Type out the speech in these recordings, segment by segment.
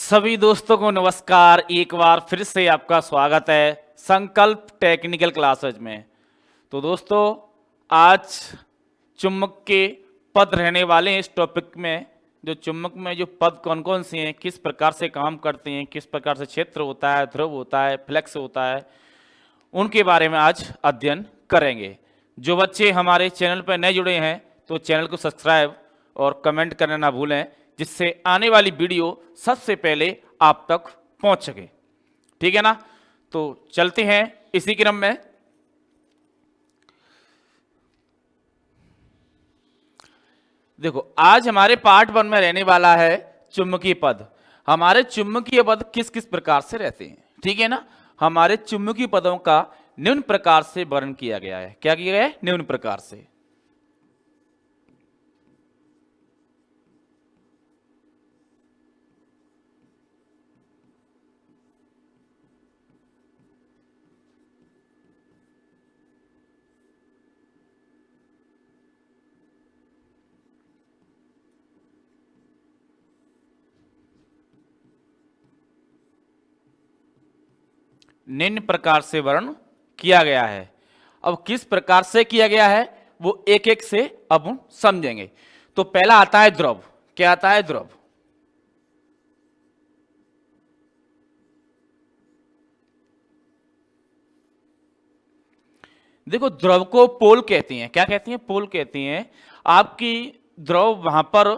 सभी दोस्तों को नमस्कार। एक बार फिर से आपका स्वागत है संकल्प टेक्निकल क्लासेज में। तो दोस्तों, आज चुंबक के पद रहने वाले हैं इस टॉपिक में। जो चुंबक में जो पद कौन कौन से हैं, किस प्रकार से काम करते हैं, किस प्रकार से क्षेत्र होता है, ध्रुव होता है, फ्लक्स होता है, उनके बारे में आज अध्ययन करेंगे। जो बच्चे हमारे चैनल पर नए जुड़े हैं तो चैनल को सब्सक्राइब और कमेंट करना ना भूलें, जिससे आने वाली वीडियो सबसे पहले आप तक पहुंच सके। ठीक है ना? तो चलते हैं इसी क्रम में। देखो, आज हमारे पार्ट 1 में रहने वाला है चुंबकीय पद। हमारे चुंबकीय पद किस किस प्रकार से रहते हैं, ठीक है ना? हमारे चुंबकीय पदों का निम्न प्रकार से वर्णन किया गया है। क्या किया गया है? निम्न प्रकार से। निम्न प्रकार से वर्णन किया गया है। अब किस प्रकार से किया गया है वो एक एक से अब हम समझेंगे। तो पहला आता है ध्रुव। क्या आता है? ध्रुव। देखो, ध्रुव को पोल कहती हैं। क्या कहती हैं? पोल कहती हैं। आपकी ध्रुव वहां पर,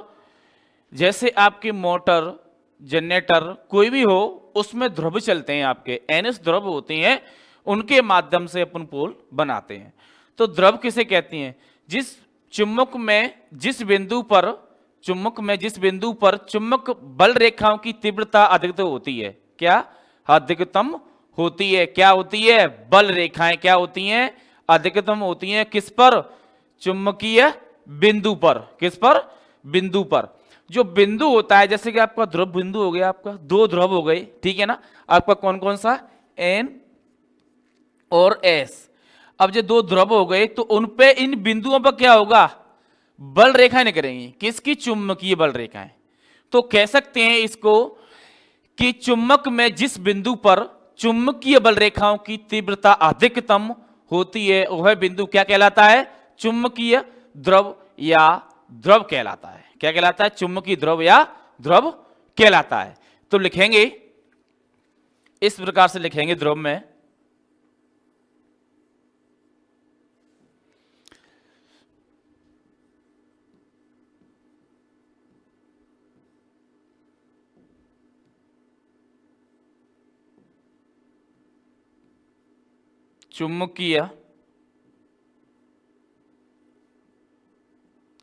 जैसे आपकी मोटर, जनरेटर कोई भी हो, उसमें ध्रुव चलते हैं। आपके एनएस ध्रुव होते हैं, उनके माध्यम से अपन पोल बनाते हैं। तो ध्रुव किसे कहती हैं? जिस चुंबक में जिस बिंदु पर चुंबक बल रेखाओं की तीव्रता अधिकतम होती है। क्या? अधिकतम होती है। क्या होती है? बल रेखाएं क्या होती हैं? अधिकतम होती हैं। किस पर? चुंबकीय बिंदु पर। किस पर? बिंदु पर। जो बिंदु होता है, जैसे कि आपका ध्रुव बिंदु हो गया, आपका दो ध्रुव हो गए, ठीक है ना? आपका कौन कौन सा? एन और एस। अब जो दो ध्रुव हो गए तो उन पे, इन बिंदुओं पर क्या होगा? बल रेखाएं निकलेंगी। किसकी? चुंबकीय बल रेखाएं। तो कह सकते हैं इसको कि चुंबक में जिस बिंदु पर चुंबकीय बल रेखाओं की तीव्रता अधिकतम होती है, वह बिंदु क्या कहलाता है? चुंबकीय ध्रुव या ध्रुव कहलाता है। क्या कहलाता है? चुंबकीय ध्रुव या ध्रुव कहलाता है। तो लिखेंगे इस प्रकार से, लिखेंगे ध्रुव में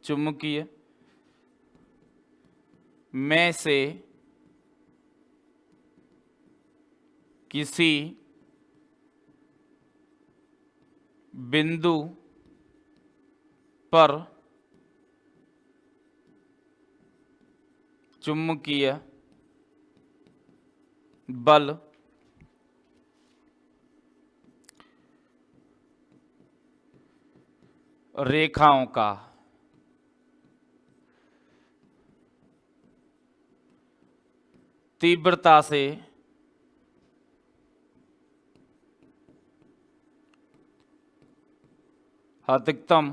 चुंबकीय में से किसी बिंदु पर चुंबकीय बल रेखाओं का तीव्रता से अधिकतम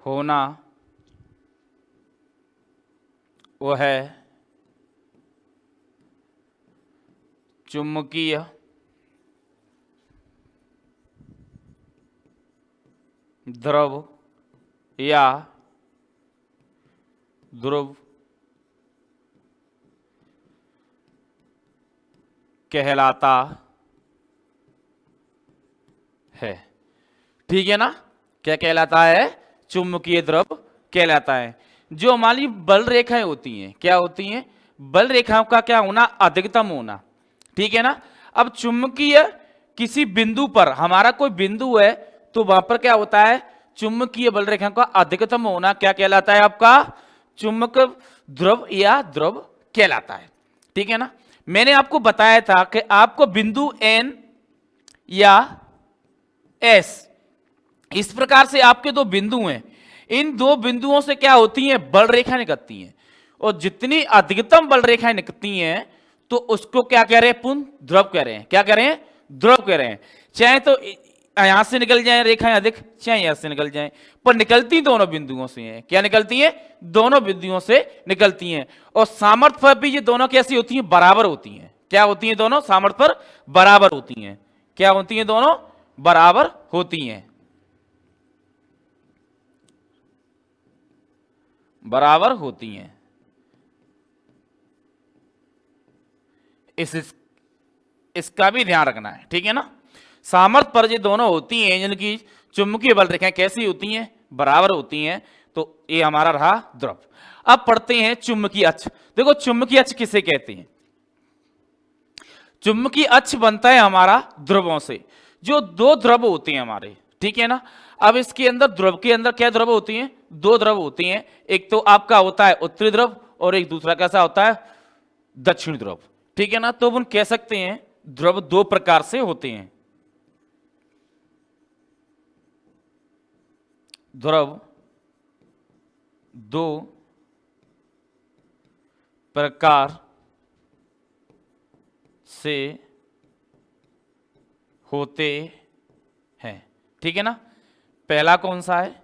होना वह चुंबकीय ध्रुव या ध्रुव कहलाता है। ठीक है ना? क्या कहलाता है? चुंबकीय ध्रुव कहलाता है। जो हमारी बल रेखाएं होती हैं, क्या होती हैं? बल रेखाओं का क्या होना? अधिकतम होना। ठीक है ना? अब चुंबकीय किसी बिंदु पर, हमारा कोई बिंदु है तो वहां पर क्या होता है? चुंबकीय बल रेखाओं का अधिकतम होना क्या कहलाता है? आपका चुंबक ध्रुव या ध्रुव कहलाता है। ठीक है ना? मैंने आपको बताया था कि आपको बिंदु एन या एस, इस प्रकार से आपके दो बिंदु हैं। इन दो बिंदुओं से क्या होती हैं? बल रेखा निकलती हैं। और जितनी अधिकतम बल रेखाएं निकलती हैं तो उसको क्या कह रहे हैं, पुनः ध्रुव कह रहे हैं। क्या कह रहे हैं, ध्रुव कह रहे हैं। चाहे तो यहां से निकल जाए रेखाएं अधिक, चाहे यहां से निकल जाए, पर निकलती दोनों बिंदुओं से हैं। क्या निकलती हैं, दोनों बिंदुओं से निकलती हैं। और सामर्थ्य पर भी ये दोनों कैसी होती हैं, बराबर होती हैं। क्या होती हैं दोनों, सामर्थ्य पर बराबर होती हैं। क्या होती हैं, दोनों बराबर होती हैं, बराबर होती हैं। इसका भी ध्यान रखना है, ठीक है ना। सामर्थ्य पर ये दोनों होती हैं, जिनकी चुंबकीय बल रेखाएं कैसी होती हैं, बराबर होती हैं। तो ये हमारा रहा ध्रुव। अब पढ़ते हैं चुंबकीय अक्ष। देखो चुंबकीय अक्ष किसे कहते हैं। चुंबकीय अक्ष बनता है हमारा ध्रुवों से, जो दो ध्रुव होते हैं हमारे, ठीक है ना। अब इसके अंदर ध्रुव के अंदर क्या ध्रुव होती हैं, दो ध्रुव होती हैं। एक तो आपका होता है उत्तरी ध्रुव और एक दूसरा कैसा होता है, दक्षिणी ध्रुव, ठीक है ना। तो हम कह सकते हैं ध्रुव दो प्रकार से होते हैं। ध्रुव दो प्रकार से होते हैं, ठीक है ना। पहला कौन सा है,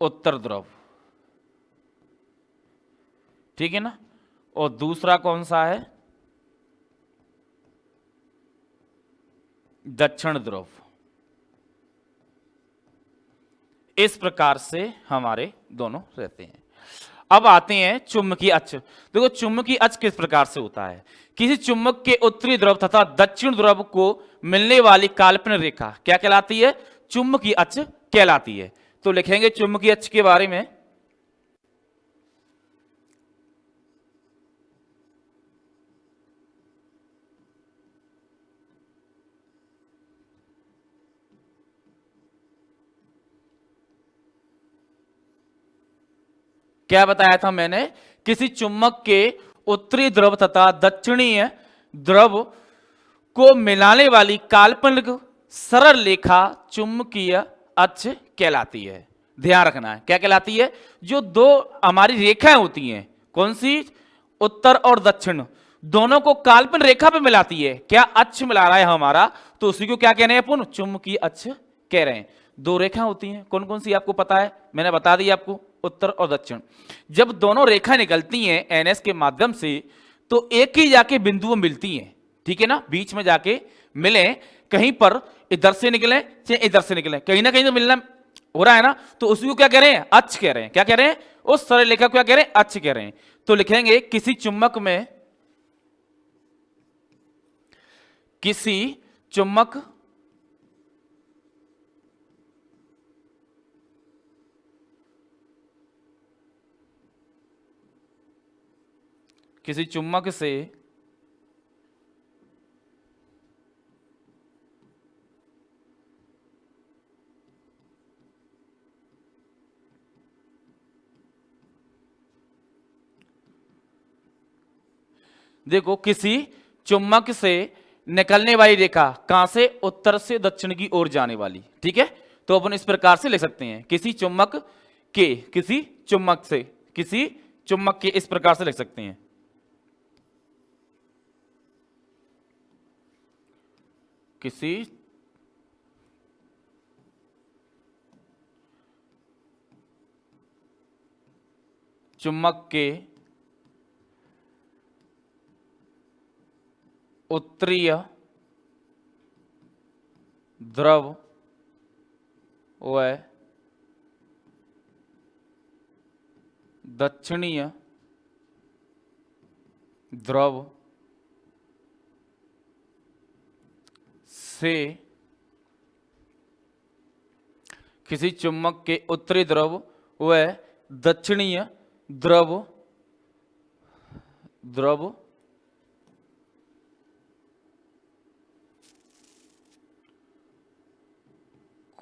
उत्तर ध्रुव, ठीक है ना। और दूसरा कौन सा है, दक्षिण ध्रुव। इस प्रकार से हमारे दोनों रहते हैं। अब आते हैं चुंबकीय अक्ष। देखो चुंबकीय अक्ष किस प्रकार से होता है। किसी चुंबक के उत्तरी ध्रुव तथा दक्षिण ध्रुव को मिलने वाली काल्पनिक रेखा क्या कहलाती है, चुंबकीय अक्ष कहलाती है। तो लिखेंगे चुंबकीय अक्ष के बारे में, क्या बताया था मैंने, किसी चुंबक के उत्तरी ध्रुव तथा दक्षिणीय ध्रुव को मिलाने वाली काल्पनिक सरल रेखा चुंबकीय अक्ष कहलाती है। ध्यान रखना है, क्या कहलाती है, जो दो हमारी रेखाएं होती हैं, कौन सी, उत्तर और दक्षिण, दोनों को काल्पनिक रेखा पे मिलाती है। क्या अक्ष मिला रहा है हमारा, तो उसी को क्या कह रहे हैं अपन, चुंबकीय अक्ष कह रहे हैं। दो रेखा होती हैं, कौन कौन सी आपको पता है, मैंने बता दी आपको, उत्तर और दक्षिण। जब दोनों रेखा निकलती हैं एनएस के माध्यम से तो एक ही जाके बिंदु मिलती हैं, ठीक है ना, बीच में जाके मिले, कहीं पर इधर से निकले चाहे इधर से निकले, कहीं ना कहीं तो मिलना हो रहा है ना, तो उसी को क्या कह रहे हैं, अक्ष कह रहे हैं। क्या कह रहे हैं, उस सरल रेखा को क्या कह रहे हैं, अक्ष कह रहे हैं। तो लिखेंगे किसी चुंबक में, किसी चुंबक किसी चुंबक से देखो किसी चुंबक से निकलने वाली रेखा कहां से, उत्तर से दक्षिण की ओर जाने वाली, ठीक है। तो अपन इस प्रकार से लिख सकते हैं, किसी चुंबक के, किसी चुंबक से, किसी चुंबक के, इस प्रकार से लिख सकते हैं, किसी चुंबक के उत्तरीय ध्रुव व दक्षिणीय ध्रुव से, किसी चुंबक के उत्तरी ध्रुव व दक्षिणीय ध्रुव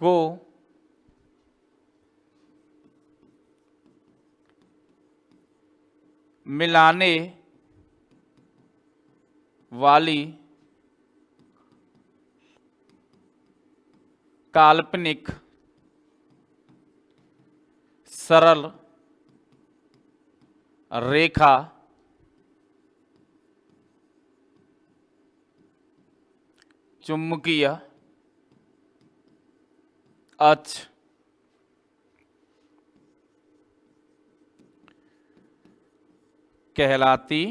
को मिलाने वाली काल्पनिक सरल रेखा चुंबकीय अक्ष कहलाती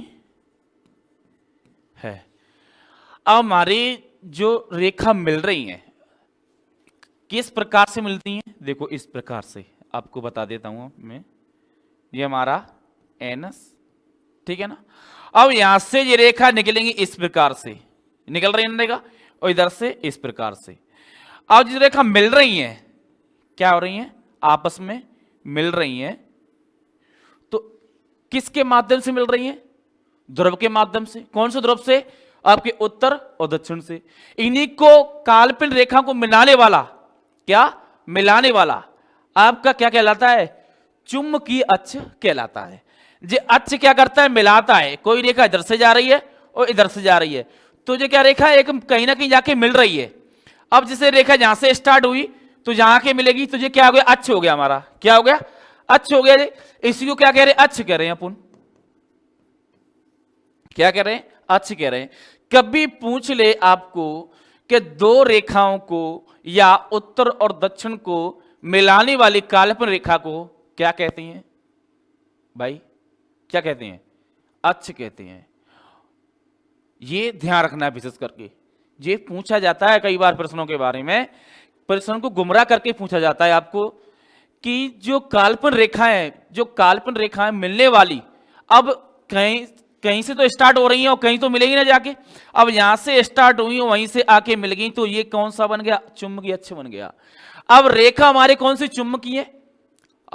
है। अब हमारी जो रेखा मिल रही है किस प्रकार से मिलती हैं? देखो इस प्रकार से आपको बता देता हूं मैं। ये हमारा एनएस, ठीक है ना। अब यहां से ये रेखा निकलेंगी इस प्रकार से, निकल रही है रेखा, और इधर से इस प्रकार से। अब जो रेखा मिल रही है क्या हो रही है? आपस में मिल रही हैं। तो किसके माध्यम से मिल रही हैं? ध्रुव के माध्यम से। कौन से ध्रुव से? आपके उत्तर और दक्षिण से। इन्हीं को काल्पनिक रेखा को मिलाने वाला, क्या मिलाने वाला आपका क्या कहलाता है? चुंबकीय अक्ष कहलाता है। ये अक्ष क्या करता है? मिलाता है। कोई रेखा इधर से जा रही है और इधर से जा रही है, तो ये क्या रेखा एक कहीं ना कहीं जाके मिल रही है। अब जैसे रेखा यहां से स्टार्ट हुई तो जहां के मिलेगी, तो ये क्या हो गया? अक्ष हो गया हमारा। क्या हो गया? अक्ष हो गया। इसी को क्या कह रहे हैं? अक्ष कह रहे हैं अपन। क्या कह रहे हैं? अक्ष कह रहे हैं। कभी पूछ ले आपको कि दो रेखाओं को या उत्तर और दक्षिण को मिलाने वाली काल्पनिक रेखा को क्या कहते हैं? भाई क्या कहते हैं? अक्ष कहते हैं। ये ध्यान रखना है विशेष करके। ये पूछा जाता है कई बार प्रश्नों के बारे में, प्रश्न को गुमराह करके पूछा जाता है आपको कि जो काल्पनिक रेखाएं, जो काल्पनिक रेखाएं मिलने वाली, अब कहीं से तो स्टार्ट हो रही हैं और कहीं तो मिलेगी ना जाके। अब यहां से स्टार्ट हुई वहीं से आके मिल गई, तो ये कौन सा बन गया? चुंबकीय अक्ष बन गया। अब रेखा हमारे कौन सी? चुंबकीय है।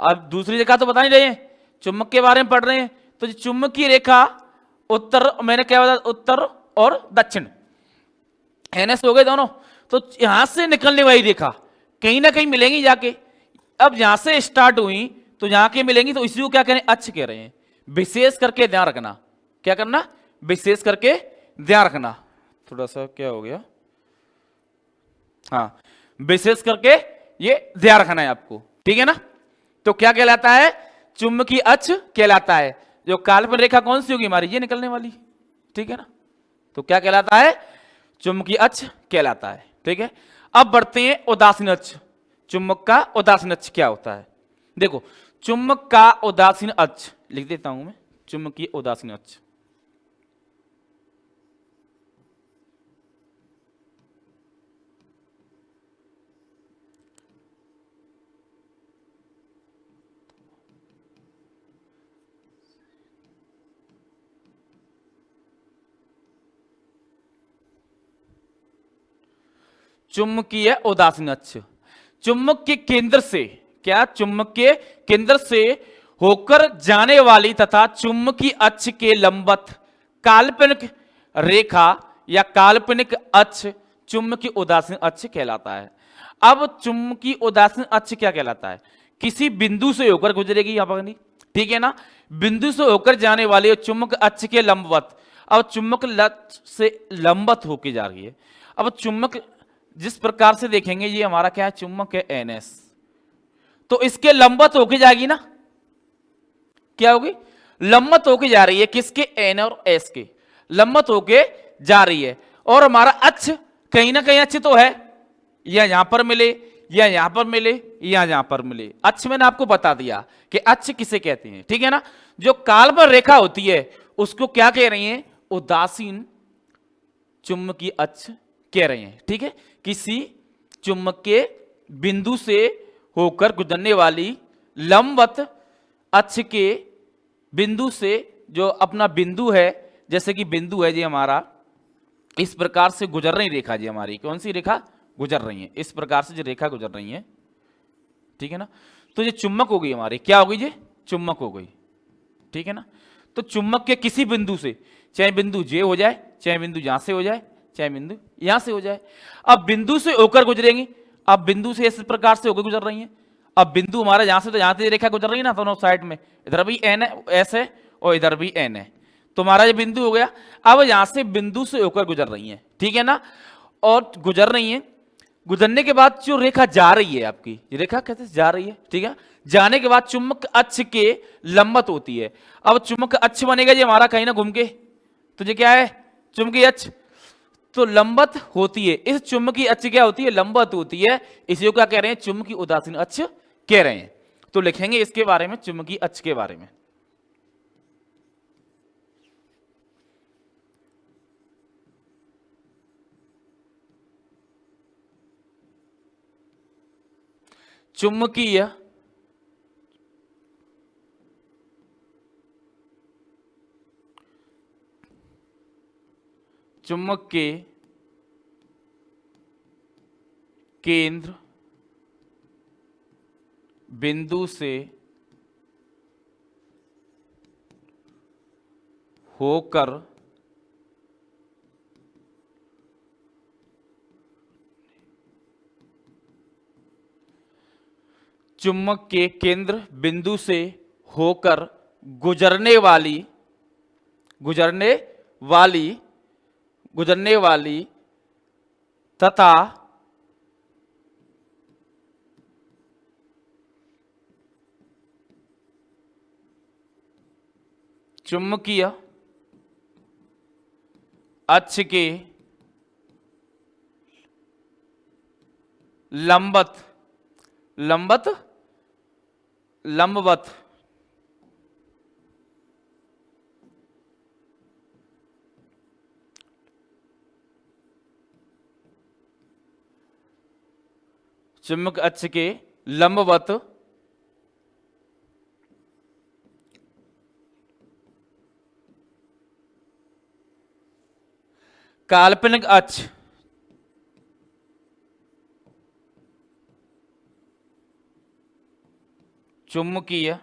अब दूसरी रेखा तो बता नहीं रहे हैं, चुंबक के बारे में पढ़ रहे हैं। तो चुंबकीय रेखा उत्तर, मैंने क्या बताया? उत्तर और दक्षिण, एनएस हो गए दोनों। तो यहां से निकलने वाली रेखा कहीं ना कहीं मिलेंगी जाके। अब यहां से स्टार्ट हुई तो यहां के मिलेंगी, तो इसी को क्या कह रहे हैं? अक्ष कह रहे हैं। विशेष करके ध्यान रखना। क्या करना? विशेष करके ध्यान रखना। थोड़ा सा क्या हो गया? हाँ, विशेष करके ये ध्यान रखना है आपको, ठीक है ना। तो क्या कहलाता है? चुंबकीय अक्ष कहलाता है। जो काल्पनिक रेखा कौन सी होगी हमारी? ये निकलने वाली, ठीक है ना। तो क्या कहलाता है? चुंबकीय अक्ष कहलाता है, ठीक है। अब बढ़ते हैं उदासीन अक्ष। चुंबक का उदासीन अक्ष क्या होता है? देखो, चुंबक का उदासीन अक्ष लिख देता हूं मैं। चुंबकीय उदासीन अक्ष, चुंबकीय उदासीन अक्ष चुंबक के केंद्र से, क्या? चुंबक के केंद्र से होकर जाने वाली तथा चुंबकीय अक्ष के लंबवत काल्पनिक रेखा या काल्पनिक अक्ष चुंबकीय उदासीन अक्ष कहलाता है। अब चुंबकीय उदासीन अक्ष क्या कहलाता है? किसी बिंदु से होकर गुजरेगी यहां पर, ठीक है ना। बिंदु से होकर जाने वाले चुंबक अक्ष के लंबवत। अब चुंबक से लंबवत होकर जा रही है। अब चुंबक जिस प्रकार से देखेंगे, ये हमारा क्या है? चुंबक है एनएस, तो इसके लंबवत होके जाएगी ना। क्या होगी? लंबवत होके जा रही है। किसके? एन और एस के लंबवत होके जा रही है। और हमारा अक्ष कहीं ना कहीं अक्ष तो है, या यहां पर मिले, या यहां पर मिले, या यहां पर मिले। अक्ष मैंने आपको बता दिया कि अक्ष किसे कहते हैं, ठीक है ना। जो काल्पनिक रेखा होती है उसको क्या कह रही है? उदासीन चुंबकीय अक्ष कह रहे हैं, ठीक है। किसी चुंबक के बिंदु से होकर गुजरने वाली लंबवत अक्ष के बिंदु से, जो अपना बिंदु है, जैसे कि बिंदु है जी हमारा, इस प्रकार से गुजर रही रेखा जी हमारी। कौन सी रेखा गुजर रही है? इस प्रकार से जो रेखा गुजर रही है, ठीक है ना। तो ये चुंबक हो गई हमारी। क्या हो गई? ये चुंबक हो गई, ठीक है ना। तो चुंबक के किसी बिंदु से, चाहे बिंदु जे हो जाए, चाहे बिंदु यहां से हो जाए, चाहे बिंदु यहां से हो जाए, अब बिंदु से होकर गुजरेंगी। अब बिंदु से इस प्रकार से होकर गुजर रही है। अब बिंदु हमारा यहां से, तो यहां से रेखा गुजर रही है ना दोनों साइड में, इधर भी एन है, एस है, और इधर भी एन है। तुम्हारा ये बिंदु हो गया। अब यहां से बिंदु से होकर गुजर रही है, ठीक है ना। और गुजर रही है गुजरने के बाद जो रेखा जा रही है आपकी, ये रेखा कहते हैं जा रही है, ठीक है, जाने के बाद चुंबक अक्ष के लंबवत होती है। अब चुंबक अक्ष बनेगा ये हमारा कहीं ना घूम के, तो ये क्या है, चुंबकीय अक्ष, तो लंबवत होती है। इस चुंबकीय अक्ष क्या होती है, लंबवत होती है। इसी को क्या कह रहे हैं, चुंबकीय उदासीन अक्ष कह रहे हैं। तो लिखेंगे इसके बारे में, चुंबकीय अक्ष के बारे में। चुंबकीय चुंबक के केंद्र बिंदु से होकर चुंबक के केंद्र बिंदु से होकर गुजरने वाली तथा चुंबकीय अक्ष के लंबवत चुंबक अक्ष के लंबवत काल्पनिक अक्ष चुंबकीय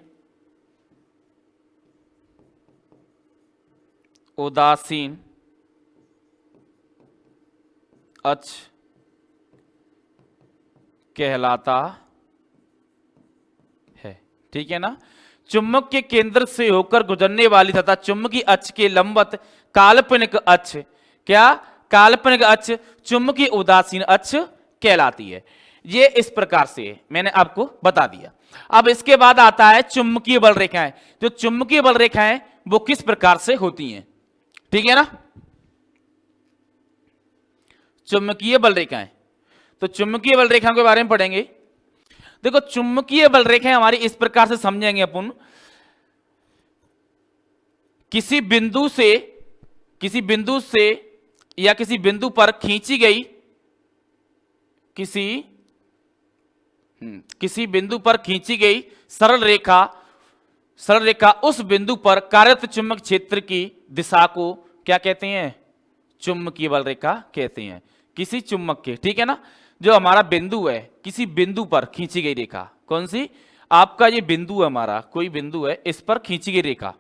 उदासीन अक्ष कहलाता है, ठीक है ना। चुंबक के केंद्र से होकर गुजरने वाली तथा चुंबकीय अक्ष के लंबवत काल्पनिक अक्ष, क्या, काल्पनिक अक्ष चुंबकीय उदासीन अक्ष कहलाती है। ये इस प्रकार से है, मैंने आपको बता दिया। अब इसके बाद आता है चुंबकीय बल रेखाएं। जो चुंबकीय बल रेखाएं वो किस प्रकार से होती हैं, ठीक है ना। चुंबकीय बल रेखाएं, तो चुंबकीय बल रेखाओं के बारे में पढ़ेंगे। देखो चुंबकीय बल रेखाएं हमारी इस प्रकार से समझेंगे अपन, किसी बिंदु से या किसी बिंदु पर खींची गई किसी बिंदु पर खींची गई सरल रेखा उस बिंदु पर कार्यरत चुंबक क्षेत्र की दिशा को क्या कहते हैं, चुंबकीय बल रेखा कहते हैं। किसी चुंबक के, ठीक है ना, जो हमारा बिंदु है, किसी बिंदु पर खींची गई रेखा, कौन सी, आपका ये बिंदु है, हमारा कोई बिंदु है, इस पर खींची गई रेखा,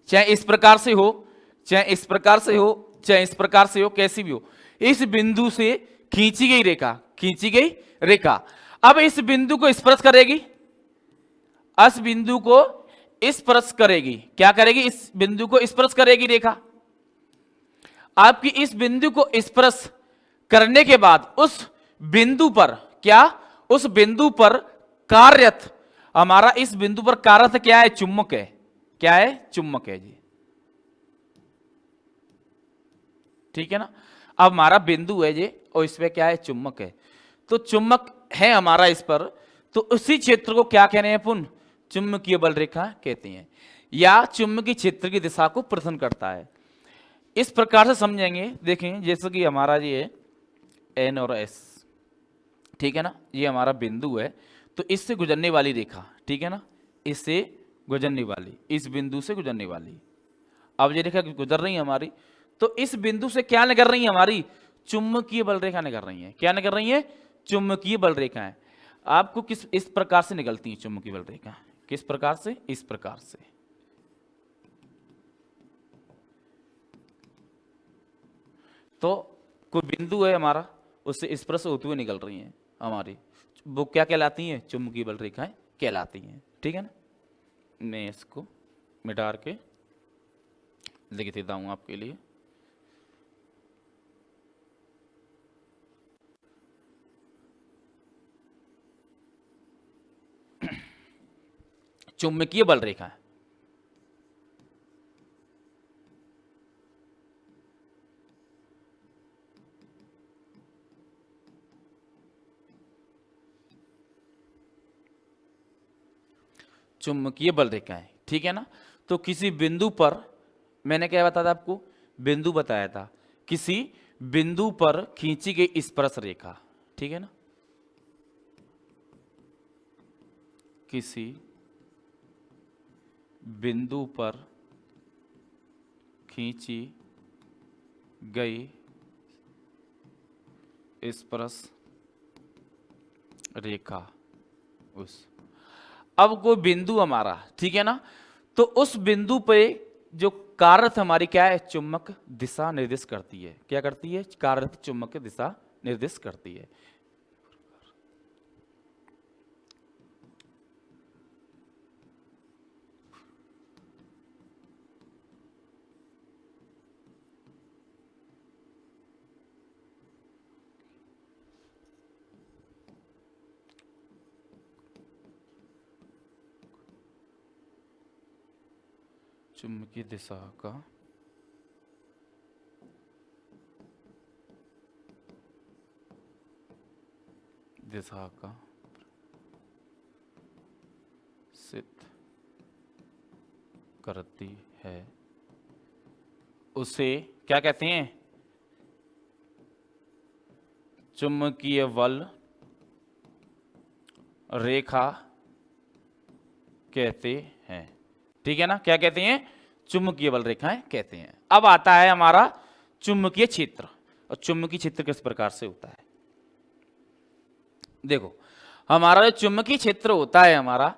चाहे इस प्रकार से हो, चाहे इस प्रकार से हो, चाहे इस प्रकार से हो, कैसी भी हो, इस बिंदु से खींची गई रेखा अब इस बिंदु को स्पर्श करेगी, इस बिंदु को स्पर्श करेगी, क्या करेगी, इस बिंदु को स्पर्श करेगी रेखा। आपकी इस बिंदु को स्पर्श करने के बाद उस बिंदु पर क्या, उस बिंदु पर कार्यरत, हमारा इस बिंदु पर कार्यरत क्या है, चुंबक है, क्या है, चुंबक है जी, ठीक है ना। अब हमारा बिंदु है ये और इस पे क्या है, चुंबक है, तो चुंबक है हमारा इस पर, तो उसी क्षेत्र को क्या कह रहे हैं अपन, चुंबकीय बल रेखा कहते हैं, या चुंबकीय क्षेत्र की दिशा को प्रदर्शन करता है। इस प्रकार से समझेंगे, देखें जैसे कि हमारा ये एन और एस, ठीक है ना, ये हमारा बिंदु है, तो इससे गुजरने वाली रेखा, ठीक है ना, इससे गुजरने वाली, इस बिंदु से गुजरने वाली, अब ये रेखा गुजर रही है हमारी, तो इस बिंदु से क्या निकल रही है हमारी, चुंबकीय बल रेखा निकल रही है, क्या निकल रही है, चुंबकीय बल रेखाएं। आपको किस, इस प्रकार से निकलती है चुंबकीय बल रेखा, किस प्रकार से, इस प्रकार से, तो कोई बिंदु है हमारा, उससे स्पर्श होते हुए निकल रही हैं हमारी, वो क्या कहलाती हैं, चुंबकीय बल रेखाएं कहलाती हैं, ठीक है ना। मैं इसको मिटा के लिख देता हूं आपके लिए। चुंबकीय बल रेखाएं। चुंबकीय बल रेखाएं, ठीक है ना। तो किसी बिंदु पर, मैंने क्या बताया था आपको, बिंदु बताया था, किसी बिंदु पर खींची गई स्पर्श रेखा, ठीक है ना, किसी बिंदु पर खींची गई स्पर्श रेखा, उस, अब कोई बिंदु हमारा, ठीक है ना, तो उस बिंदु पे जो कार्यरत हमारी क्या है, चुंबक दिशा निर्देश करती है। क्या करती है, कार्यरत चुंबक दिशा निर्देश करती है। चुंबकीय दिशा का सिद्ध करती है, उसे क्या कहते हैं, चुंबकीय बल रेखा कहते हैं, ठीक है ना। क्या कहते हैं, चुंबकीय बल रेखाएं कहते हैं। अब आता है हमारा चुंबकीय क्षेत्र, और चुंबकीय क्षेत्र किस प्रकार से होता है। देखो, हमारा जो चुंबकीय क्षेत्र होता है हमारा,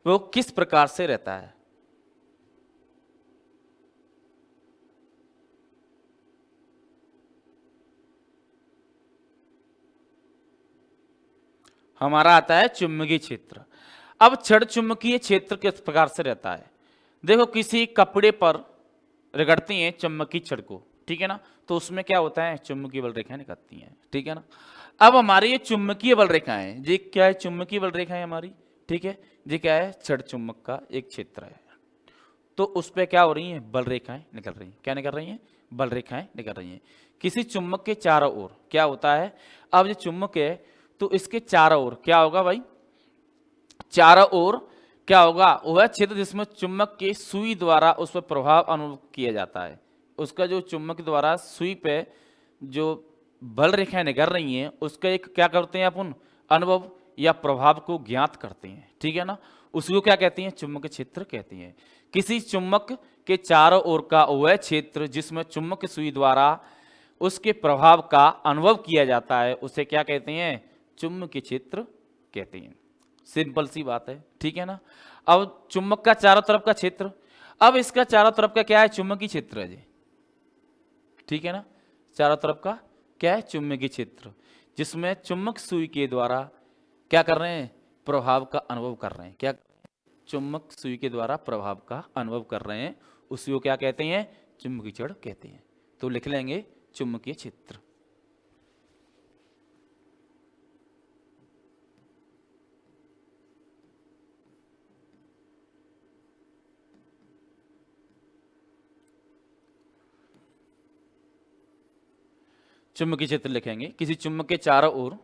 वो किस प्रकार से रहता है। हमारा आता है चुंबकीय क्षेत्र। अब छड़ चुंबकीय क्षेत्र किस प्रकार से रहता है। देखो, किसी कपड़े पर रगड़ती हैं चुंबकीय छड़ को, ठीक है ना, तो उसमें क्या होता है, चुंबकीय बल रेखाएं निकलती हैं, ठीक है ना। अब हमारी ये चुंबकीय बल रेखाएं, ये क्या है, चुंबकीय बल रेखाएं हमारी, ठीक है, ये क्या है, छड़ चुंबक का एक क्षेत्र है। तो उस पर क्या हो रही हैं, बल रेखाएं निकल रही हैं। क्या निकल रही हैं, बल रेखाएं निकल रही हैं। किसी चुंबक के चारों ओर क्या होता है, अब ये चुंबक है तो इसके चारों ओर क्या होगा भाई, चारों ओर क्या होगा, वह क्षेत्र जिसमें चुंबक की सुई द्वारा उस पर प्रभाव अनुभव किया जाता है। उसका जो चुंबक द्वारा सुई पे जो बल रेखाएं निकल रही हैं, उसका एक क्या करते हैं अपन, अनुभव या प्रभाव को ज्ञात करते हैं, ठीक है ना। उसको क्या कहते हैं, चुंबक क्षेत्र कहते हैं। किसी चुंबक के चारों ओर का वह क्षेत्र जिसमें चुंबक की सुई द्वारा उसके प्रभाव का अनुभव किया जाता है, उसे क्या कहते हैं, चुंबकीय क्षेत्र कहते हैं। सिंपल सी बात है, ठीक है ना। अब चुंबक का चारों तरफ का क्षेत्र, अब इसका चारों तरफ का क्या है, चुंबकीय क्षेत्र है जी, ठीक है ना। चारों तरफ का क्या है, चुंबकीय क्षेत्र, जिसमें चुंबक सुई के द्वारा क्या कर रहे हैं, प्रभाव का अनुभव कर रहे हैं। क्या, चुंबक सुई के द्वारा प्रभाव का अनुभव कर रहे हैं, उसी को क्या कहते हैं, चुंबकीय छड़ कहते हैं। तो लिख लेंगे चुंबकीय क्षेत्र। चुंबकीय क्षेत्र लिखेंगे, किसी चुंबक के चारों ओर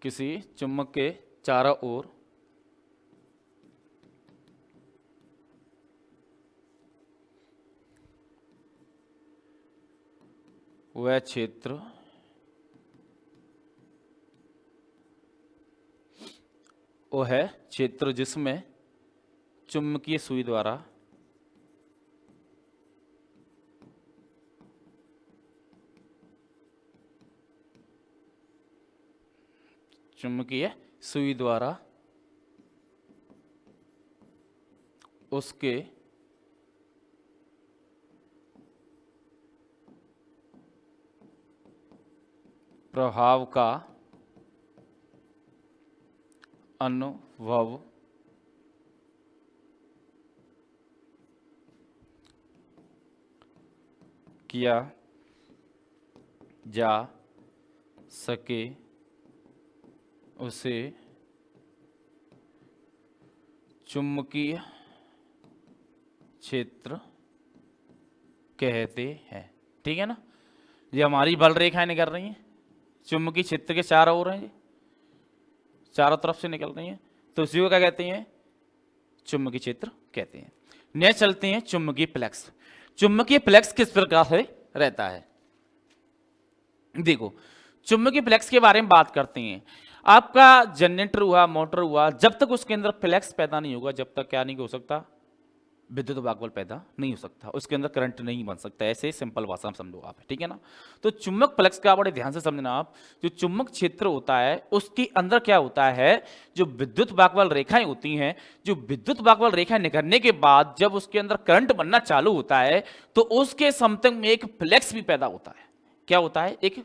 किसी चुंबक के चारों ओर वह क्षेत्र वो है क्षेत्र जिसमें चुंबकीय सुई द्वारा चुंबकीय सुई द्वारा उसके प्रभाव का अनुभव किया जा सके उसे चुंबकीय क्षेत्र कहते हैं। ठीक है ना, ये हमारी बल रेखाएं निकल रही हैं, चुंबकीय क्षेत्र के चारों ओर हैं, चारों तरफ से निकल रही हैं, तो उसी को क्या कहते हैं? चुंबकीय क्षेत्र कहते हैं। नेक्स्ट चलते हैं चुंबकीय फ्लक्स। चुंबकीय फ्लक्स किस प्रकार से रहता है? देखो, चुंबकीय फ्लक्स के बारे में बात करते हैं। आपका जनरेटर हुआ, मोटर हुआ, जब तक उसके अंदर फ्लक्स पैदा नहीं होगा, जब तक क्या नहीं हो सकता? विद्युत वागबल पैदा नहीं हो सकता, उसके अंदर करंट नहीं बन सकता। ऐसे सिंपल भाषा में समझो आप, ठीक है ना। तो चुंबक फ्लक्स का बड़े ध्यान से समझना आप। जो चुंबक क्षेत्र होता है उसके अंदर क्या होता है? जो विद्युत वागबल रेखाएं होती हैं, जो विद्युत वागबल रेखाएं निकलने के बाद जब उसके अंदर करंट बनना चालू होता है तो उसके समतल में एक फ्लक्स भी पैदा होता है। क्या होता है? एक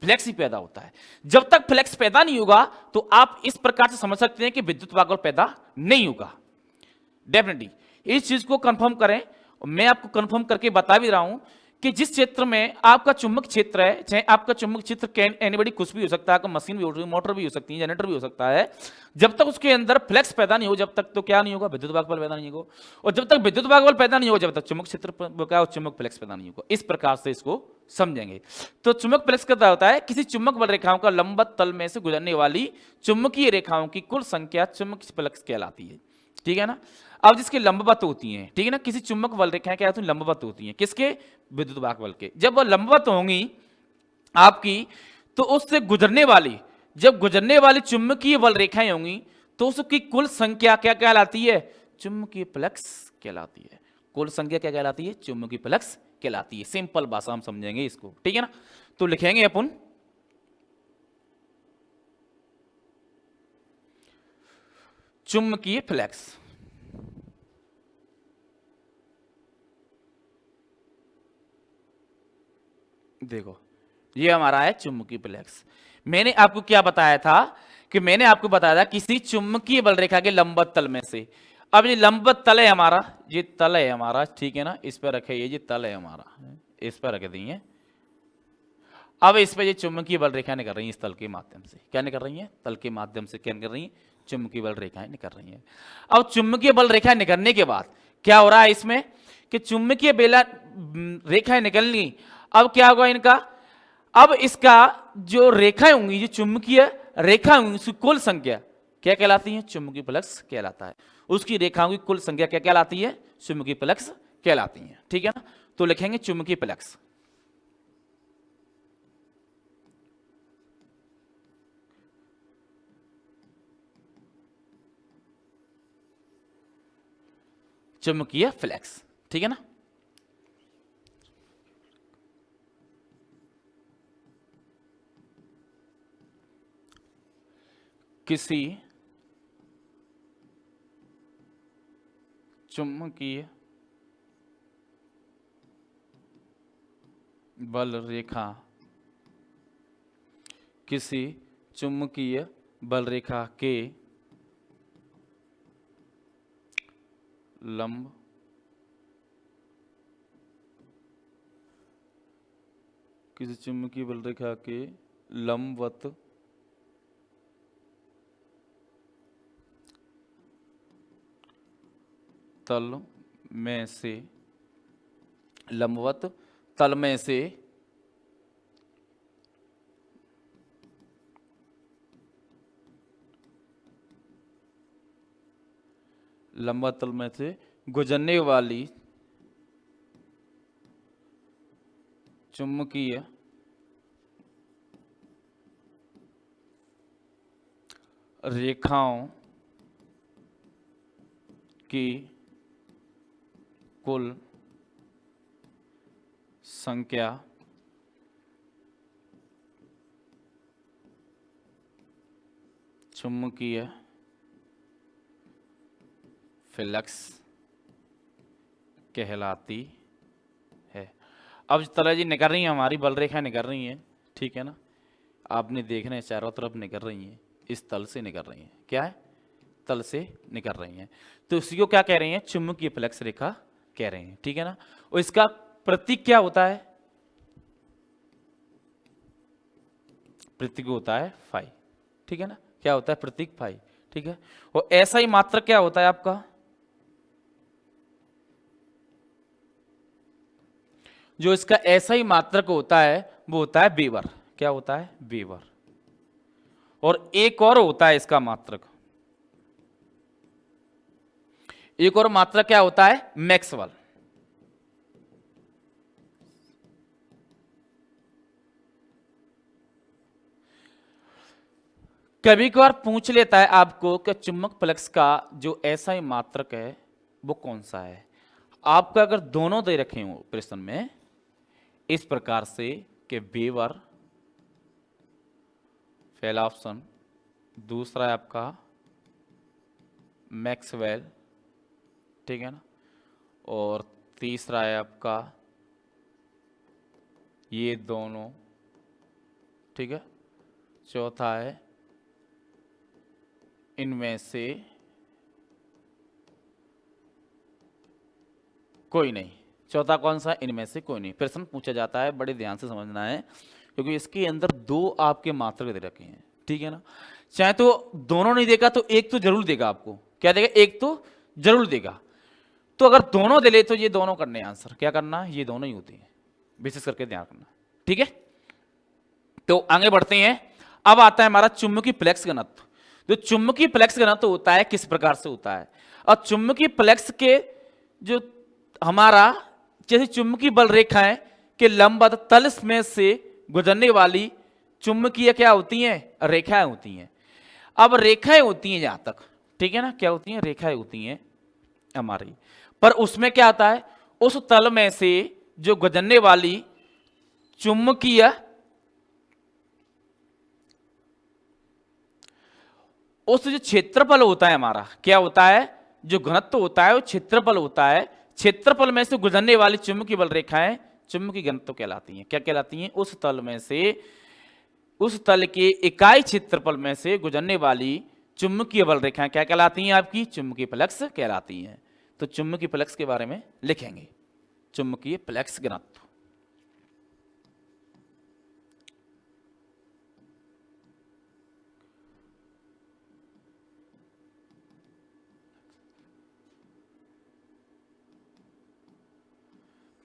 फ्लक्स ही पैदा होता है। जब तक फ्लक्स पैदा नहीं होगा तो आप इस प्रकार से समझ सकते हैं कि विद्युत वागबल पैदा नहीं होगा। डेफिनेटली इस चीज को कंफर्म करें, मैं आपको कंफर्म करके बता भी रहा हूं कि जिस क्षेत्र में आपका चुंबक क्षेत्र है, चाहे आपका चुंबक क्षेत्र एनीबॉडी कुछ भी हो सकता है, आपका मशीन भी हो सकती है, मोटर भी हो सकती है, जनरेटर भी हो सकता है, जब तक उसके अंदर फ्लक्स पैदा नहीं हो जब तक तो क्या नहीं होगा? विद्युत वागबल पैदा नहीं होगा। और जब तक विद्युत वागबल पैदा नहीं हो जब तक चुंबक क्षेत्र क्या चुंबक फ्लक्स पैदा नहीं होगा। इस प्रकार से इसको समझेंगे। तो चुंबक फ्लक्स क्या होता है? किसी चुंबक बल रेखाओं का लंबवत तल में से गुजरने वाली चुंबकीय रेखाओं की कुल संख्या चुंबकीय फ्लक्स कहलाती है। ठीक है ना। अब जिसके लंबवत होती हैं, ठीक है ना, किसी चुंबक बल रेखाएं क्या होती हैं? लंबवत होती हैं। किसके? विद्युत वागबल के। जब वो लंबवत होंगी आपकी तो उससे गुजरने वाली, जब गुजरने वाली चुंबकीय बल रेखाएं होंगी तो उसकी कुल संख्या क्या कहलाती है? चुंबकीय फ्लक्स कहलाती है। कुल संख्या क्या कहलाती है? चुंबकीय फ्लक्स कहलाती है। सिंपल भाषा हम समझेंगे इसको, ठीक है ना। तो लिखेंगे अपन चुंबकीय फ्लक्स। देखो, ये हमारा है चुंबकीय फ्लक्स। मैंने आपको क्या बताया था? कि मैंने आपको बताया था किसी चुंबकीय बल रेखा के लंबवत तल में से। अब ये लंबवत तल है हमारा, ये तल है हमारा, ठीक है ना, इस पर रखे, ये तल है हमारा, इस पर रख दिए। अब इस पर ये चुंबकीय बल रेखाएं निकल रही हैं, इस तल के माध्यम से। क्या निकल रही हैं? तल के माध्यम से क्या निकल रही हैं? चुंबकीय बल रेखाएं निकल रही हैं। अब चुंबकीय बल रेखाएं निकलने के बाद क्या हो रहा है इसमें? कि चुंबकीय बेला रेखाएं निकलनी, अब क्या होगा इनका? अब इसका जो रेखाएं होंगी, जो चुंबकीय रेखा होंगी, उसकी कुल संख्या क्या कहलाती है? चुंबकीय फ्लक्स कहलाता है। उसकी रेखाओं की कुल संख्या क्या कहलाती है? चुंबकीय फ्लक्स कहलाती है। ठीक है ना। तो लिखेंगे चुंबकीय फ्लक्स। चुंबकीय फ्लक्स, ठीक है ना। किसी चुंबकीय बल रेखा, किसी चुंबकीय बल रेखा के लंब किसी चुंबकीय बल रेखा के लंबवत तल में से, लंबवत तल में से लंबवत तल में से गुजरने वाली चुंबकीय रेखाओं की कुल संख्या चुंबकीय फ्लक्स कहलाती है। अब तरह जी निकल रही हैं, हमारी बल रेखा निकल रही हैं, ठीक है ना। आपने देखना है चारों तरफ निकल रही हैं, इस तल से निकल रही हैं। क्या है? तल से निकल रही हैं। तो इसी को क्या कह रहे हैं? चुंबकीय फ्लक्स रेखा कह रहे हैं, ठीक है ना। और इसका प्रतीक क्या होता है? प्रतीक होता है फाई, ठीक है ना, क्या होता है प्रतीक फाई, ठीक है। और ऐसा ही मात्रक क्या होता है आपका, जो इसका ऐसा ही मात्रक होता है वो होता है बेवर, क्या होता है बेवर। और एक और होता है इसका मात्रक, एक और मात्रक क्या होता है मैक्सवेल। कभी कभार पूछ लेता है आपको कि चुंबक फ्लक्स का जो ऐसा ही मात्रक है वो कौन सा है। आपको अगर दोनों दे रखे हो प्रश्न में इस प्रकार से कि वेबर पहला ऑप्शन, दूसरा है आपका मैक्सवेल, ठीक है ना, और तीसरा है आपका ये दोनों, ठीक है, चौथा है इनमें से कोई नहीं। चौथा कौन सा, इनमें से कोई नहीं। प्रश्न पूछा जाता है, बड़े ध्यान से समझना है, क्योंकि इसके अंदर दो आपके मात्रक दे रखे हैं, ठीक है ना। चाहे तो दोनों नहीं देगा तो एक तो जरूर देगा आपको, क्या देगा, एक तो जरूर देगा। तो अगर दोनों दे ले तो ये दोनों करने हैं आंसर, क्या करना, ये दोनों ही होते हैं, विशेष करके ध्यान रखना, ठीक है। तो आगे बढ़ते हैं। अब आता है हमारा चुंबकीय फ्लक्स घनत्व। जो चुंबकीय फ्लक्स घनत्व होता है किस प्रकार से होता है, और चुंबकीय फ्लक्स के जो हमारा जैसे चुंबकीय बल रेखाएं के लंबवत तल में से गुजरने वाली चुंबकीय क्या होती हैं, रेखाएं होती हैं। अब रेखाएं होती हैं जहां तक, ठीक है ना, क्या होती हैं, रेखाएं होती हैं हमारी, पर उसमें क्या आता है, उस तल में से जो गुजरने वाली चुंबकीय, उस जो क्षेत्रफल होता है हमारा, क्या होता है, जो घनत्व होता है वो क्षेत्रफल होता है। क्षेत्रफल में से गुजरने वाली चुंबकीय बल रेखाएं चुंबकीय घनत्व कहलाती हैं, क्या कहलाती हैं, उस तल में से, उस तल के इकाई क्षेत्रफल में से गुजरने वाली चुंबकीय बल रेखाएं क्या कहलाती हैं, आपकी चुंबकीय फ्लक्स कहलाती हैं। तो चुंबकीय फ्लक्स के बारे में लिखेंगे, चुंबकीय फ्लक्स घनत्व।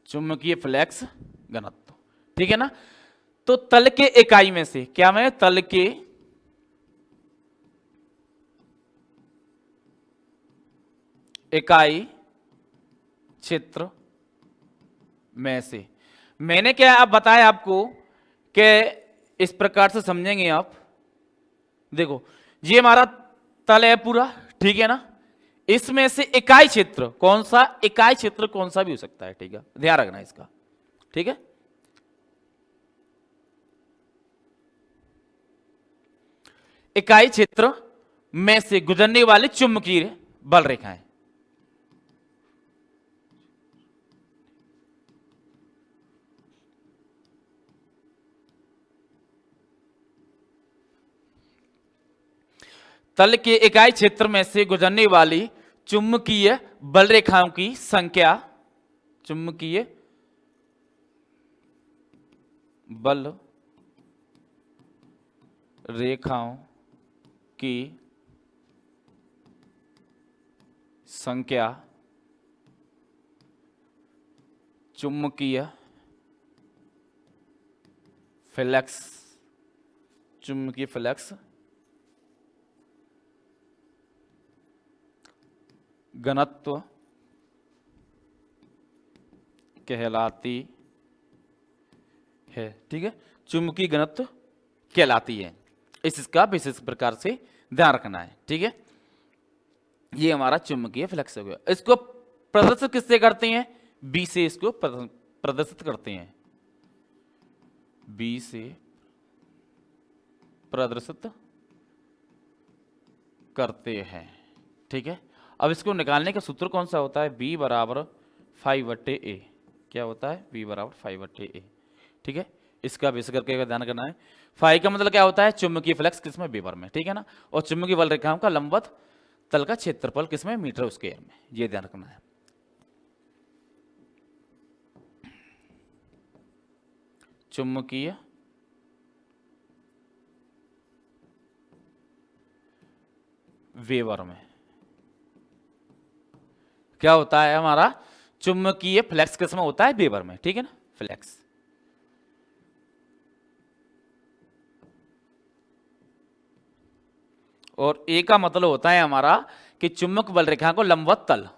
चुंबकीय फ्लक्स घनत्व, ठीक है ना। तो तल के इकाई में से, क्या मैं, तल के इकाई क्षेत्र में से, मैंने क्या अब बताया आपको कि इस प्रकार से समझेंगे आप। देखो ये हमारा तल है पूरा, ठीक है ना, इसमें से इकाई क्षेत्र कौन सा, इकाई क्षेत्र कौन सा भी हो सकता है, ठीक है, ध्यान रखना इसका, ठीक है। इकाई क्षेत्र में से गुजरने वाली चुंबकीय बल रेखाएं, तल के इकाई क्षेत्र में से गुजरने वाली चुंबकीय बल रेखाओं की संख्या, चुंबकीय बल रेखाओं की संख्या चुंबकीय फ्लक्स, चुंबकीय फ्लक्स घनत्व कहलाती है, ठीक है, चुंबकीय घनत्व कहलाती है। इसका विशेष प्रकार से ध्यान रखना है, ठीक है। ये हमारा चुंबकीय फ्लक्स हो गया। इसको प्रदर्शित किससे करते हैं, बी से इसको प्रदर्शित करते हैं, बी से प्रदर्शित करते हैं, ठीक है। अब इसको निकालने का सूत्र कौन सा होता है, बी बराबर 5/a, क्या होता है, बी बराबर 5/a, ठीक है। इसका बेस करके ध्यान करना है। फाई का मतलब क्या होता है, चुंबकीय फ्लक्स किसमें, वेबर में, ठीक है ना, और चुंबकीय बल रेखाओं का लंबवत तल का क्षेत्रफल किसमें, मीटर स्क्वायर में, ये ध्यान रखना है। चुंबकीय वेबर में। क्या होता है हमारा चुंबकीय फ्लक्स किसमें होता है? वेबर में, ठीक है ना, फ्लक्स। और ए का मतलब होता है हमारा कि चुंबक बल रेखा को लंबवत तल।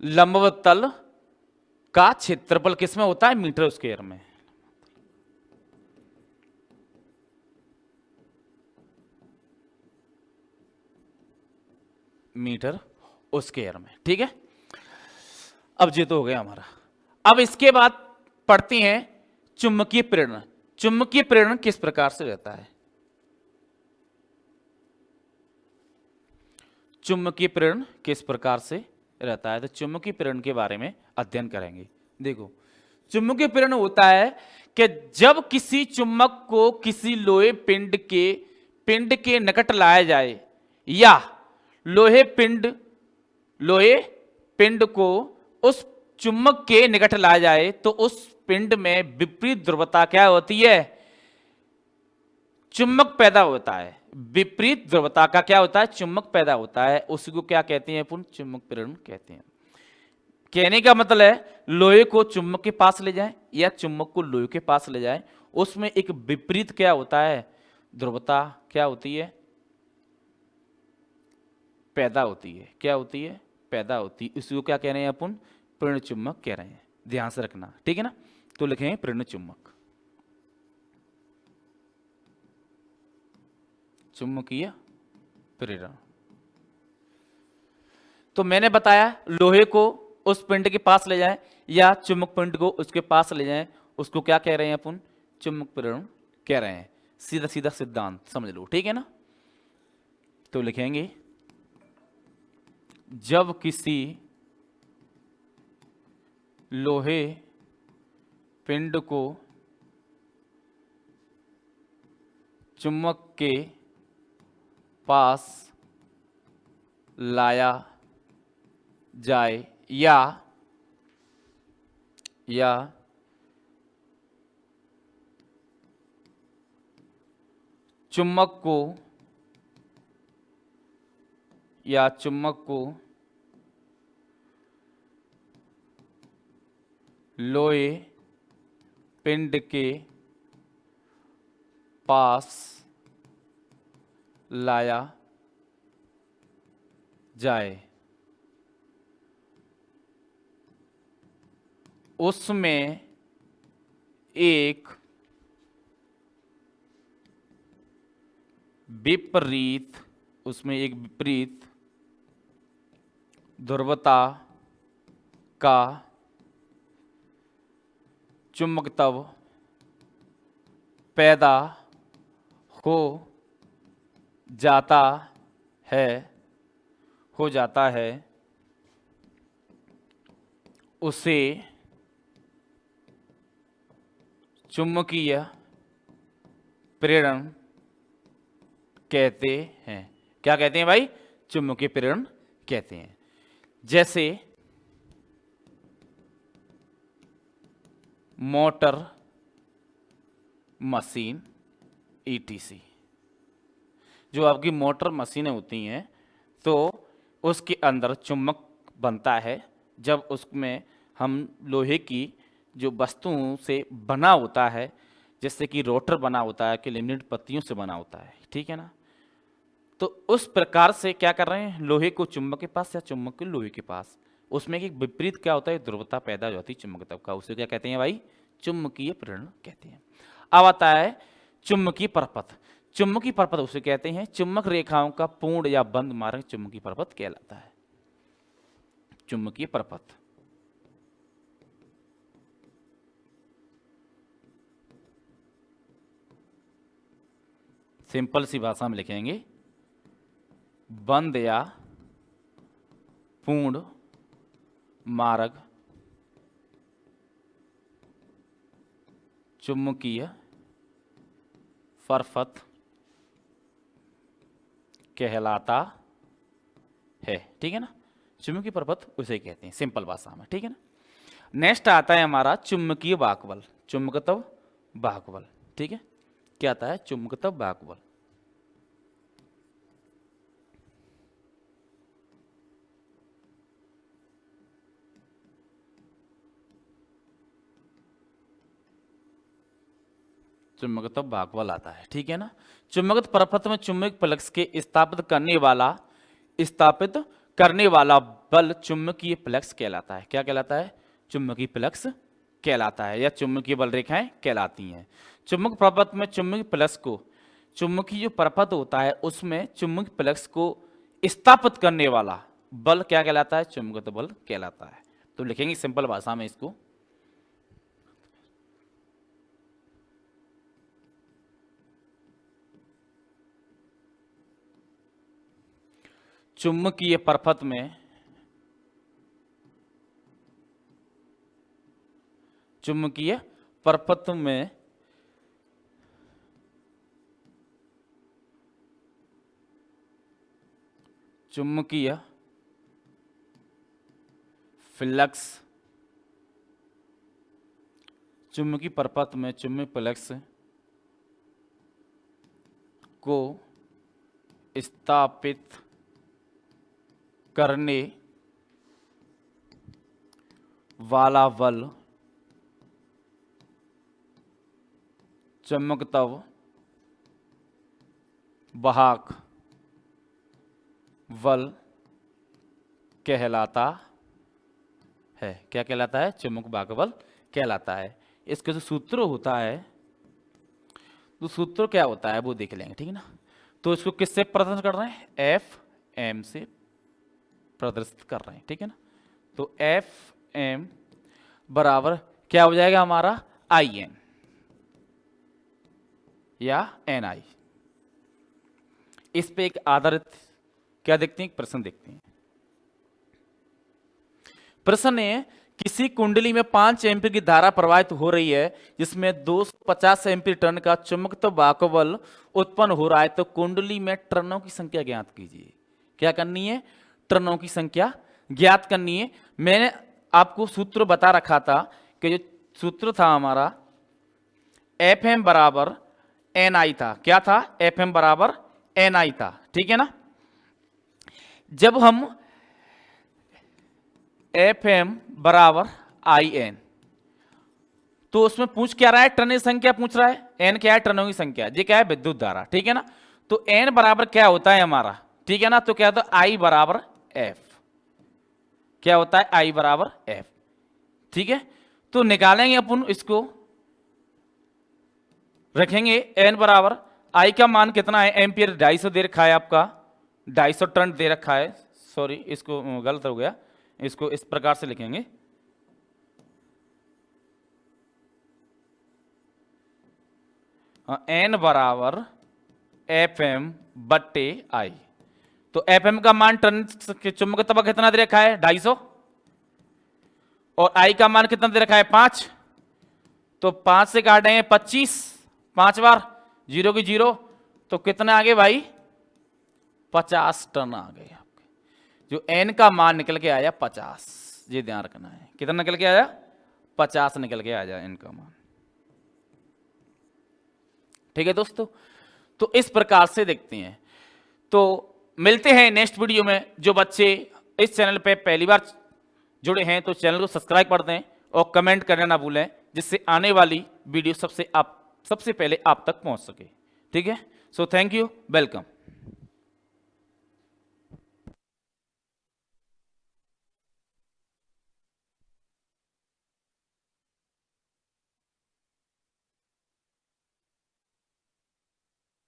लंबवत तल का क्षेत्रफल किसमें होता है? मीटर स्क्वायर में। मीटर स्क्वायर में, ठीक है। अब ये तो हो गया हमारा। अब इसके बाद पढ़ते हैं चुंबकीय प्रेरण। चुंबकीय प्रेरण किस प्रकार से रहता है? चुंबकीय प्रेरण किस प्रकार से रहता है? तो चुंबकीय प्रेरण के बारे में अध्ययन करेंगे। देखो, चुंबकीय प्रेरण होता है कि जब किसी चुंबक को किसी लोहे पिंड के निकट लाया जाए, या लोहे पिंड को उस चुंबक के निकट लाया जाए, तो उस पिंड में विपरीत ध्रुवता क्या होती है? चुंबक पैदा होता है। विपरीत ध्रुवता का क्या होता है? चुंबक पैदा होता है। उसी को क्या कहते हैं अपन? चुंबक प्रेरण कहते हैं। कहने का मतलब है लोहे को चुंबक के पास ले जाए या चुंबक को लोहे के पास ले जाए, उसमें एक विपरीत क्या होता है? ध्रुवता क्या होती है? पैदा होती है। क्या होती है? पैदा होती है। इसको क्या कह रहे हैं अपन? प्रेरण चुंबक कह रहे हैं। ध्यान से रखना, ठीक है ना। तो लिखेंगे प्रेरण चुंबक, चुंबकीय प्रेरण। तो मैंने बताया लोहे को उस पिंड के पास ले जाए या चुंबक पिंड को उसके पास ले जाए, उसको क्या कह रहे हैं अपन? चुंबक प्रेरण कह रहे हैं। सीधा सीधा सिद्धांत समझ लो, ठीक है ना। तो लिखेंगे जब किसी लोहे पिंड को चुंबक के पास लाया जाए या चुंबक को लोहे पिंड के पास लाया जाए, उसमें एक विपरीत ध्रुवता का चुंबकत्व पैदा हो जाता है, उसे चुंबकीय प्रेरण कहते हैं। क्या कहते हैं भाई? चुंबकीय प्रेरण कहते हैं। जैसे मोटर, मशीन, ईटीसी। जो आपकी मोटर मशीनें होती हैं तो उसके अंदर चुंबक बनता है। जब उसमें हम लोहे की जो वस्तुओं से बना होता है, जैसे कि रोटर बना होता है कि लेमिनेट पत्तियों से बना होता है, ठीक है ना। तो उस प्रकार से क्या कर रहे हैं? लोहे को चुंबक के पास या चुंबक को लोहे के पास, उसमें एक विपरीत क्या होता है? ध्रुवता पैदा हो जाती है चुंबकत्व का। उसे क्या कहते हैं भाई? चुंबकीय प्रेरण कहते हैं। अब आता है चुंबकीय परपथ। चुंबकीय परपथ उसे कहते हैं चुंबक रेखाओं का पूर्ण या बंद मार्ग चुंबकीय परपथ कहलाता है। चुंबकीय परपथ सिंपल सी भाषा में लिखेंगे बंद या पूर्ण मार्ग चुंबकीय परपथ कहलाता है। ठीक है ना, चुंबकीय प्रपथ उसे कहते हैं सिंपल भाषा में। ठीक है ना, नेक्स्ट आता है हमारा चुंबकीय वाहक चुंबकत्व वाहक। ठीक है, क्या आता है? चुंबकत्व वाहक। चुंबकत्व वाहक आता है। ठीक है ना, चुंबकत्व प्रपथ में चुंबक फ्लक्स के स्थापित करने वाला बल चुंबकीय फ्लक्स कहलाता है। क्या कहलाता है? चुंबकीय फ्लक्स कहलाता है या चुंबकीय बल रेखाएं कहलाती हैं। चुंबक प्रपथ में चुंबकीय फ्लक्स को, चुंबकीय जो प्रपथ होता है उसमें चुंबकीय फ्लक्स को स्थापित करने वाला बल क्या कहलाता है? चुंबकत्व बल कहलाता है। तो लिखेंगे सिंपल भाषा में इसको, चुंबकीय प्रपथ में चुंबकीय प्रपथ में चुंबकीय फ्लक्स, चुंबकीय प्रपथ में चुंबकीय फ्लक्स को स्थापित करने वाला बल चुंबकत्व वाहक बल कहलाता है। क्या कहलाता है? चुंबक वाहक बल कहलाता है। इसका जो सूत्र होता है, तो सूत्र क्या होता है वो देख लेंगे। ठीक है ना, तो इसको किससे प्रदर्शित कर रहे हैं? एफ एम से प्रदर्शित कर रहे हैं। ठीक है ना, तो एफ एम बराबर क्या हो जाएगा हमारा? आई एन या एन आई। इस पे एक आधारित क्या देखते हैं? एक प्रश्न देखते हैं। प्रश्न है, किसी कुंडली में 5 एम्पीयर की धारा प्रवाहित हो रही है जिसमें 250 एम्पीयर टर्न का चुंबकत्व वाहक बल उत्पन्न हो रहा है, तो कुंडली में टर्नों की संख्या ज्ञात कीजिए। क्या करनी है? टर्नों की संख्या ज्ञात करनी है। मैंने आपको सूत्र बता रखा था कि जो सूत्र था हमारा एफ एम बराबर एन आई था। क्या था? एफ एम बराबर एन आई था। ठीक है ना, जब हम एफ एम बराबर आई एन, तो उसमें पूछ क्या रहा है? टर्न की संख्या पूछ रहा है। एन क्या है? टर्नों की संख्या। ये क्या है? विद्युत धारा। ठीक है ना, तो एन बराबर क्या होता है हमारा? ठीक है ना, तो क्या होता है? आई बराबर एफ। क्या होता है? आई बराबर एफ। ठीक है, तो निकालेंगे अपन इसको, रखेंगे एन बराबर आई का मान कितना है? एम्पियर 250 दे रखा है आपका, 250 टर्न दे रखा है। सॉरी, इसको गलत हो गया, इसको इस प्रकार से लिखेंगे, एन बराबर एफ एम बट्टे आई। तो एफ एम का मान टर्न चुंबकत्व कितना दे रखा है? 250, और आई का मान कितना दे रखा है? 5। तो 5 से काटेंगे 25, 5 बार, 0 की 0, तो कितना आ गए भाई? 50 टन आ गए आपके। जो एन का मान निकल के आया 50, ये ध्यान रखना है। कितना निकल के आया? 50 निकल के आ जाए एन का मान। ठीक है दोस्तों, तो इस प्रकार से देखते हैं। तो मिलते हैं नेक्स्ट वीडियो में। जो बच्चे इस चैनल पे पहली बार जुड़े हैं तो चैनल को सब्सक्राइब कर दें और कमेंट करना ना भूलें, जिससे आने वाली वीडियो सबसे पहले आप तक पहुंच सके। ठीक है, सो थैंक यू, वेलकम।